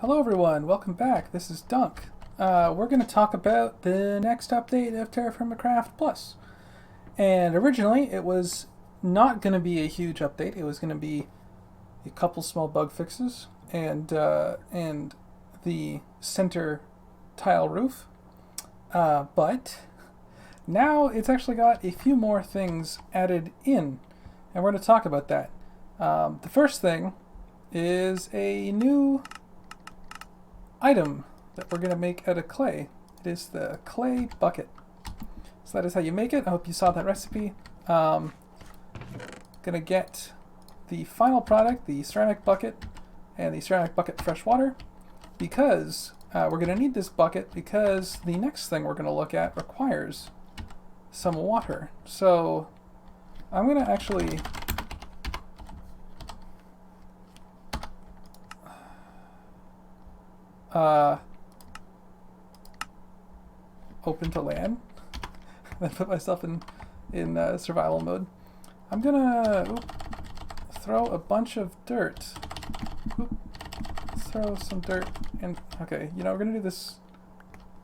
Hello everyone, welcome back. This is Dunk. We're going to talk about the next update of Terraform Craft Plus. And originally it was not going to be a huge update. It was going to be a couple small bug fixes and the center tile roof. But now it's actually got a few more things added in, and we're going to talk about that. The first thing is a new item that we're going to make out of clay. It is the clay bucket. So that is how you make it. I hope you saw that recipe. Gonna get the final product, the ceramic bucket, and the ceramic bucket fresh water, because we're going to need this bucket because the next thing we're going to look at requires some water. So I'm going to actually open to land then put myself in survival mode. I'm gonna throw a bunch of dirt. Throw some dirt in. Okay, you know, we're gonna do this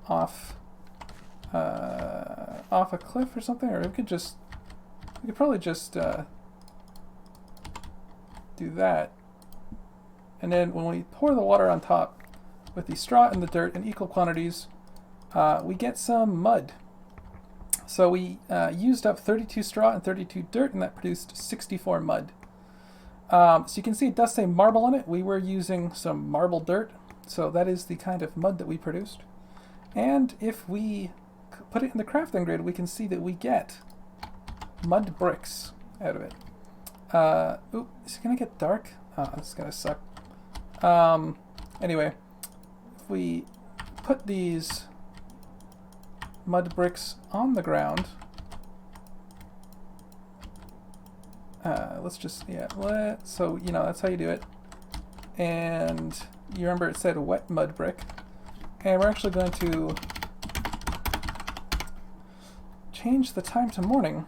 off a cliff or something, or we could probably just do that, and then when we pour the water on top with the straw and the dirt in equal quantities, we get some mud. So we used up 32 straw and 32 dirt, and that produced 64 mud. So you can see it does say marble on it. We were using some marble dirt, so that is the kind of mud that we produced. And if we put it in the crafting grid, we can see that we get mud bricks out of it. Is it gonna get dark? Oh, it's gonna suck. Anyway, if we put these mud bricks on the ground, so you know, that's how you do it. And you remember it said wet mud brick, and we're actually going to change the time to morning.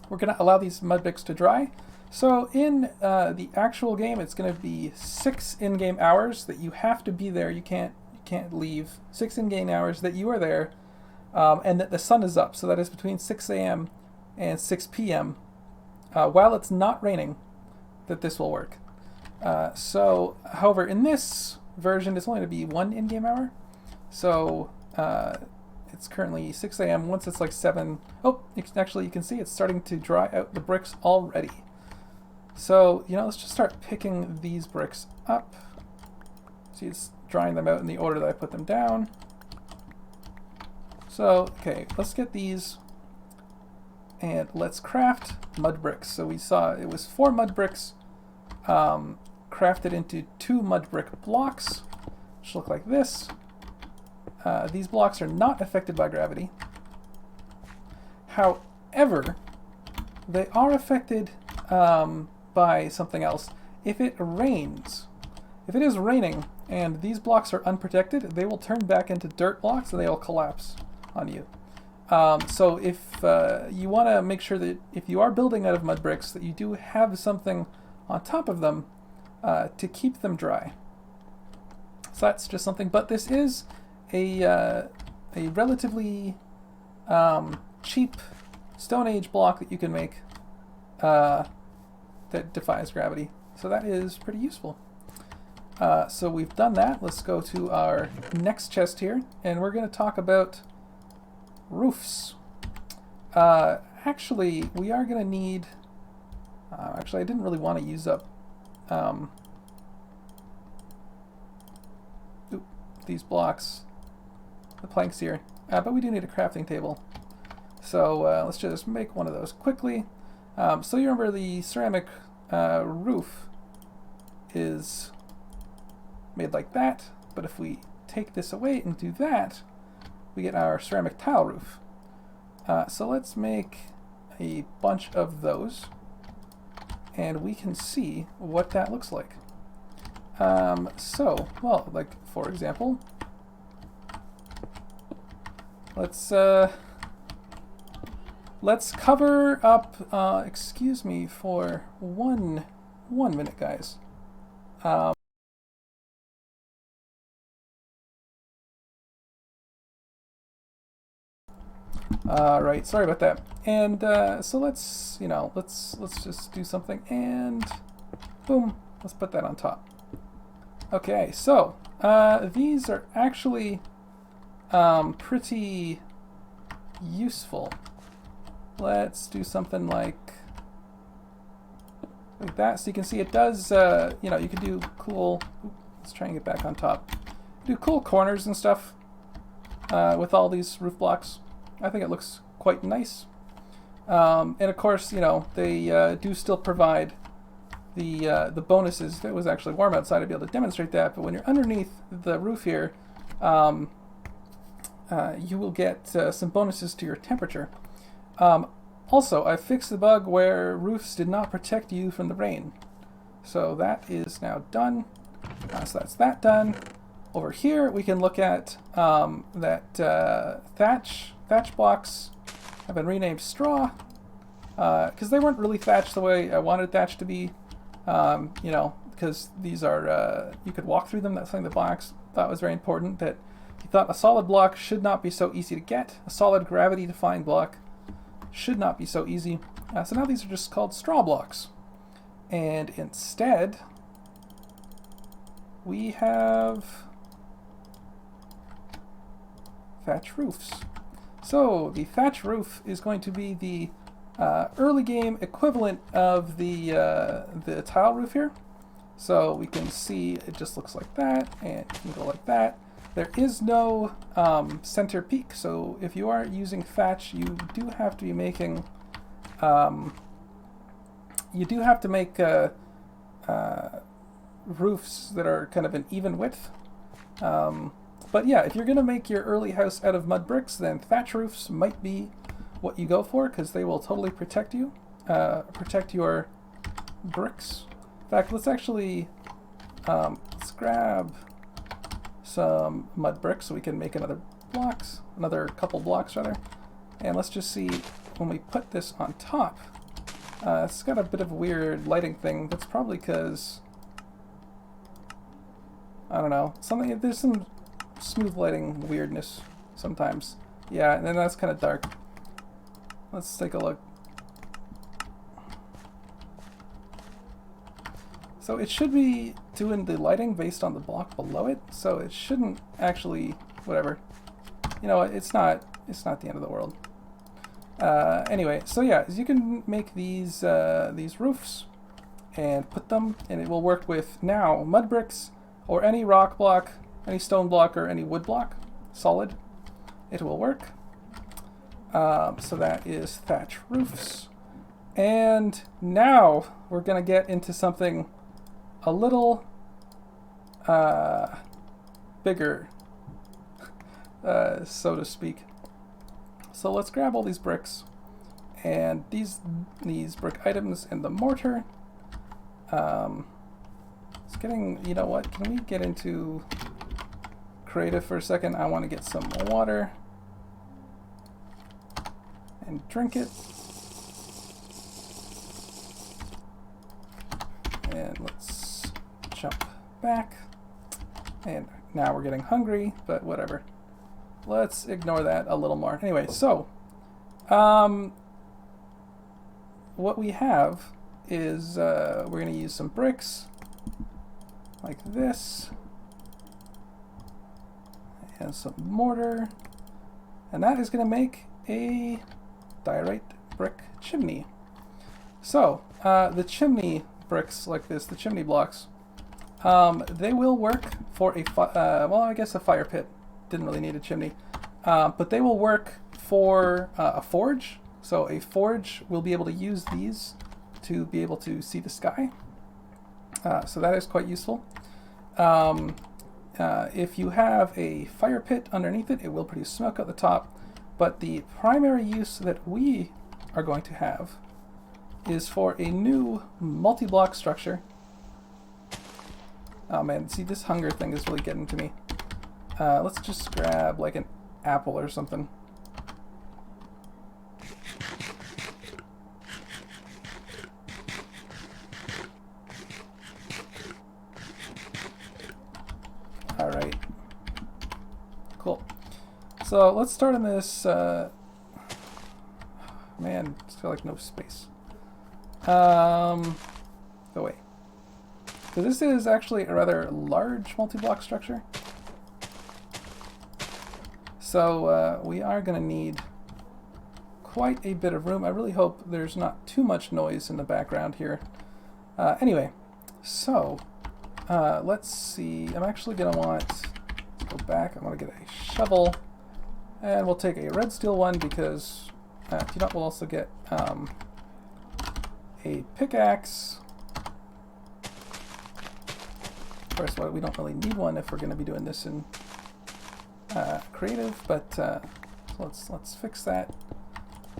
We're going to allow these mud bricks to dry. So in the actual game, it's going to be 6 in-game hours that you have to be there. You can't leave. 6 in-game hours that you are there, and that the sun is up. So that is between 6 a.m. and 6 p.m. While it's not raining, that this will work. However, in this version, it's only going to be 1 in-game hour. So it's currently 6 a.m. Once it's like 7, you can see it's starting to dry out the bricks already. So, you know, let's just start picking these bricks up. See, it's drying them out in the order that I put them down. So, okay, let's get these and let's craft mud bricks. So we saw it was 4 mud bricks crafted into 2 mud brick blocks, which look like this. These blocks are not affected by gravity. However, they are affected by something else. If it rains, if it is raining and these blocks are unprotected, they will turn back into dirt blocks and they will collapse on you. So if you want to make sure that if you are building out of mud bricks, that you do have something on top of them to keep them dry. So that's just something. But this is a relatively cheap Stone Age block that you can make that defies gravity. So that is pretty useful. So we've done that. Let's go to our next chest here, and we're going to talk about roofs. Actually, we are going to need... actually, I didn't really want to use up these blocks, the planks here, but we do need a crafting table. So let's just make one of those quickly. So you remember the ceramic roof is made like that, but if we take this away and do that, we get our ceramic tile roof. So let's make a bunch of those, and we can see what that looks like. Well, like for example, let's cover up, excuse me for one minute, guys. Right, sorry about that. And so let's, let's just do something, and boom, let's put that on top. Okay, so these are actually pretty useful. Let's do something like that. So you can see it does, you can do cool, let's try and get back on top. Do cool corners and stuff with all these roof blocks. I think it looks quite nice. And of course, they do still provide the bonuses. It was actually warm outside to be able to demonstrate that, but when you're underneath the roof here, you will get some bonuses to your temperature. Also, I fixed the bug where roofs did not protect you from the rain. So that is now done. So that's that done. Over here, we can look at that thatch blocks have been renamed straw, because they weren't really thatched the way I wanted thatch to be. Because these are, you could walk through them. That's something the blocks thought was very important, that he thought a solid block should not be so easy to get. A solid gravity-defying block should not be so easy. So now these are just called straw blocks. And instead, we have thatch roofs. So the thatch roof is going to be the early game equivalent of the tile roof here. So we can see it just looks like that, and it can go like that. There is no center peak, so if you are using thatch, you do have to be making roofs that are kind of an even width. But yeah, if you're going to make your early house out of mud bricks, then thatch roofs might be what you go for, because they will totally protect you, protect your bricks. In fact, let's actually let's grab some mud bricks so we can make another couple blocks rather, and let's just see when we put this on top. It's got a bit of a weird lighting thing. That's probably because, I don't know, there's some smooth lighting weirdness sometimes. Yeah, and then that's kind of dark. Let's take a look. So it should be doing the lighting based on the block below it, so it shouldn't actually, whatever. You know what, it's not the end of the world. Anyway, so yeah, you can make these roofs and put them, and it will work with now mud bricks or any rock block, any stone block, or any wood block, solid. It will work. So that is thatch roofs. And now we're going to get into something a little bigger, so to speak. So let's grab all these bricks and these brick items in the mortar. It's getting, you know what, can we get into creative for a second? I want to get some water and drink it. And let's jump back. And now we're getting hungry, but whatever. Let's ignore that a little more. Anyway, so what we have is we're going to use some bricks like this and some mortar, and that is going to make a diorite brick chimney. So the chimney bricks like this, the chimney blocks, they will work for well, I guess a fire pit didn't really need a chimney, but they will work for a forge. So a forge will be able to use these to be able to see the sky. So that is quite useful. If you have a fire pit underneath it, it will produce smoke at the top. But the primary use that we are going to have is for a new multi-block structure. Oh man, see, this hunger thing is really getting to me. Let's just grab like an apple or something. Alright. Cool. So let's start on this Man, it's got like no space. Go away. So this is actually a rather large multi-block structure. So we are going to need quite a bit of room. I really hope there's not too much noise in the background here. Anyway, so let's see. I'm actually going to want to go back. I want to get a shovel, and we'll take a red steel one because we'll also get a pickaxe. Of course, we don't really need one if we're going to be doing this in creative, but let's fix that.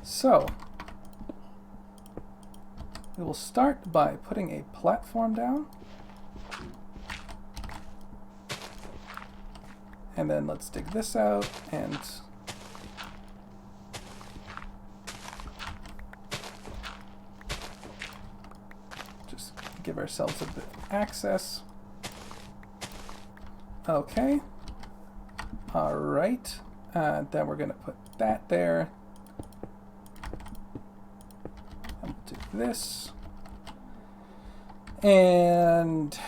So we will start by putting a platform down, and then let's dig this out and just give ourselves a bit of access. Okay. Alright. Then we're going to put that there. And do this. And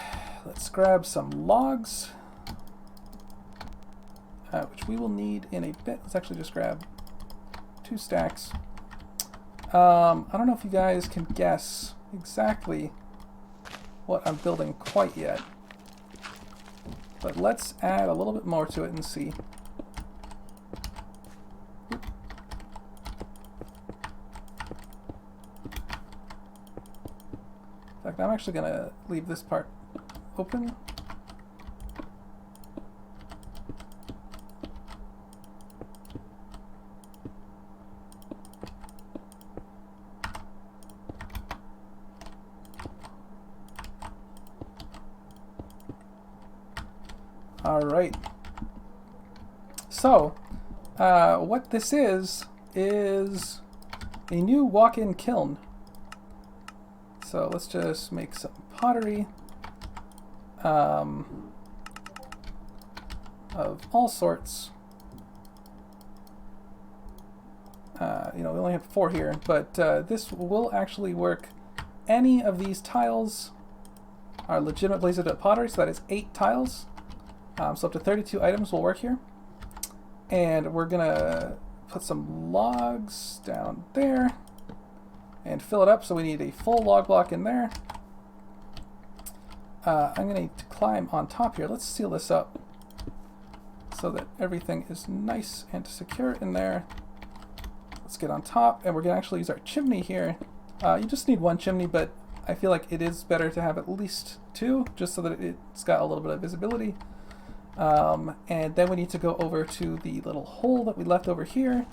let's grab some logs, which we will need in a bit. Let's actually just grab 2 stacks. I don't know if you guys can guess exactly what I'm building quite yet, but let's add a little bit more to it and see. In fact, I'm actually going to leave this part open. Alright, so what this is a new walk-in kiln. So let's just make some pottery of all sorts. We only have 4 here, but this will actually work. Any of these tiles are legitimate blazed up pottery, so that is 8 tiles. So up to 32 items will work here. And we're going to put some logs down there and fill it up, so we need a full log block in there. I'm going to need to climb on top here. Let's seal this up so that everything is nice and secure in there. Let's get on top, and we're going to actually use our chimney here. You just need 1 chimney, but I feel like it is better to have at least 2, just so that it's got a little bit of visibility. And then we need to go over to the little hole that we left over here,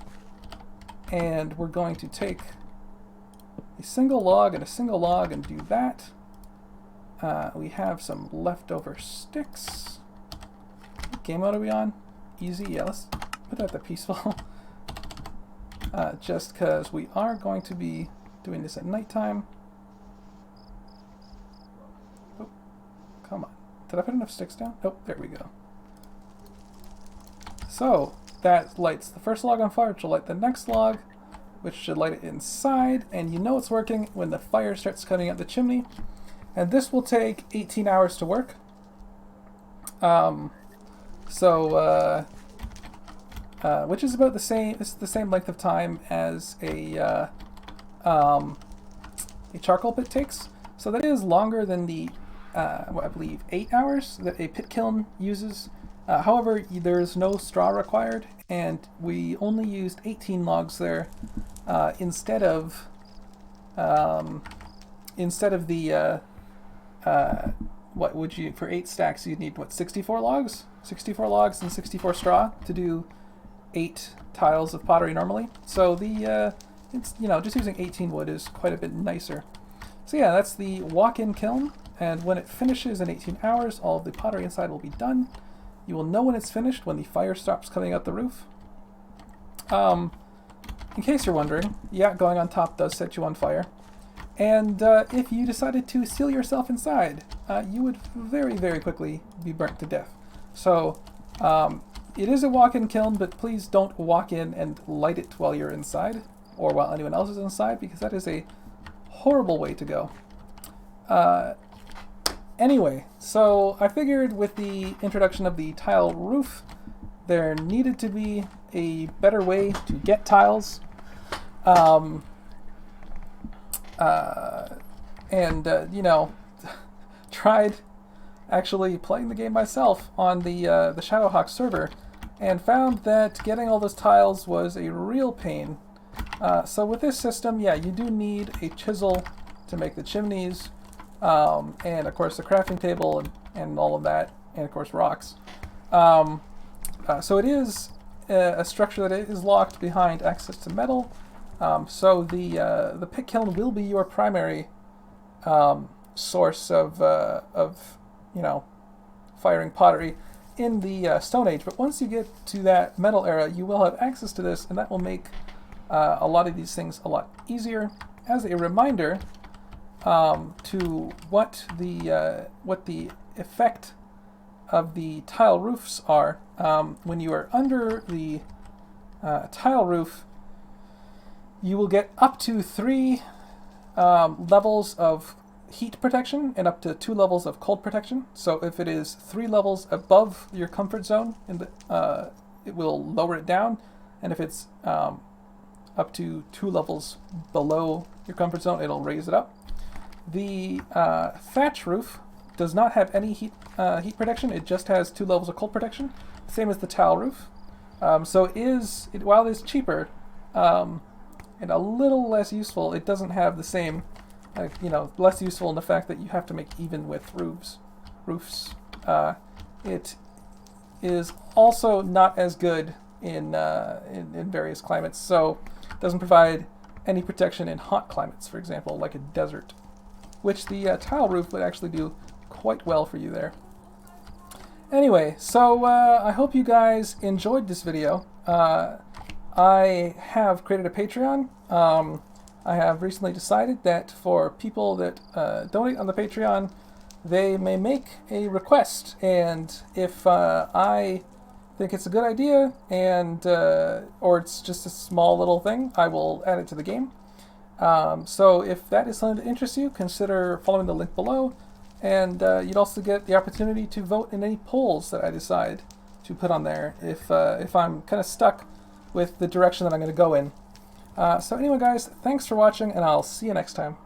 and we're going to take a single log and a single log and do that. We have some leftover sticks. What game mode are we on? Easy? Yeah, let's put that to peaceful. Just because we are going to be doing this at nighttime. Oh, come on. Did I put enough sticks down? Oh, there we go. So that lights the first log on fire, which will light the next log, which should light it inside, and you know it's working when the fire starts coming out the chimney. And this will take 18 hours to work. Which is about the same. It's the same length of time as a charcoal pit takes. So that is longer than the I believe 8 hours that a pit kiln uses. However, there's no straw required, and we only used 18 logs there instead of the what would you, for 8 stacks you'd need, what, 64 logs? 64 logs and 64 straw to do 8 tiles of pottery normally. So the it's, just using 18 wood is quite a bit nicer. So yeah, that's the walk-in kiln, and when it finishes in 18 hours, all of the pottery inside will be done. You will know when it's finished when the fire stops coming out the roof. In case you're wondering, yeah, going on top does set you on fire. And if you decided to seal yourself inside, you would very, very quickly be burnt to death. So it is a walk-in kiln, but please don't walk in and light it while you're inside. or while anyone else is inside, because that is a horrible way to go. Anyway, so I figured with the introduction of the tile roof, there needed to be a better way to get tiles. You know, tried actually playing the game myself on the Shadowhawk server, and found that getting all those tiles was a real pain. So with this system, yeah, you do need a chisel to make the chimneys, and of course the crafting table and all of that, and of course rocks. So it is a structure that is locked behind access to metal. So the pit kiln will be your primary source of you know, firing pottery in the Stone Age. But once you get to that metal era, you will have access to this, and that will make a lot of these things a lot easier. As a reminder to what the effect of the tile roofs are, when you are under the tile roof, you will get up to 3 levels of heat protection and up to 2 levels of cold protection. So if it is 3 levels above your comfort zone, it will lower it down, and if it's up to 2 levels below your comfort zone, it'll raise it up. The thatch roof does not have any heat protection. It just has 2 levels of cold protection, same as the tile roof. So while it is cheaper and a little less useful, it doesn't have the same, you know, less useful in the fact that you have to make even width roofs. It is also not as good in various climates, so it doesn't provide any protection in hot climates, for example, like a desert, which the tile roof would actually do quite well for you there. Anyway, so I hope you guys enjoyed this video. I have created a Patreon. I have recently decided that for people that donate on the Patreon, they may make a request, and if I think it's a good idea, and or it's just a small little thing, I will add it to the game. So if that is something that interests you, consider following the link below, and you'd also get the opportunity to vote in any polls that I decide to put on there if I'm kind of stuck with the direction that I'm going to go in. So anyway, guys, thanks for watching, and I'll see you next time.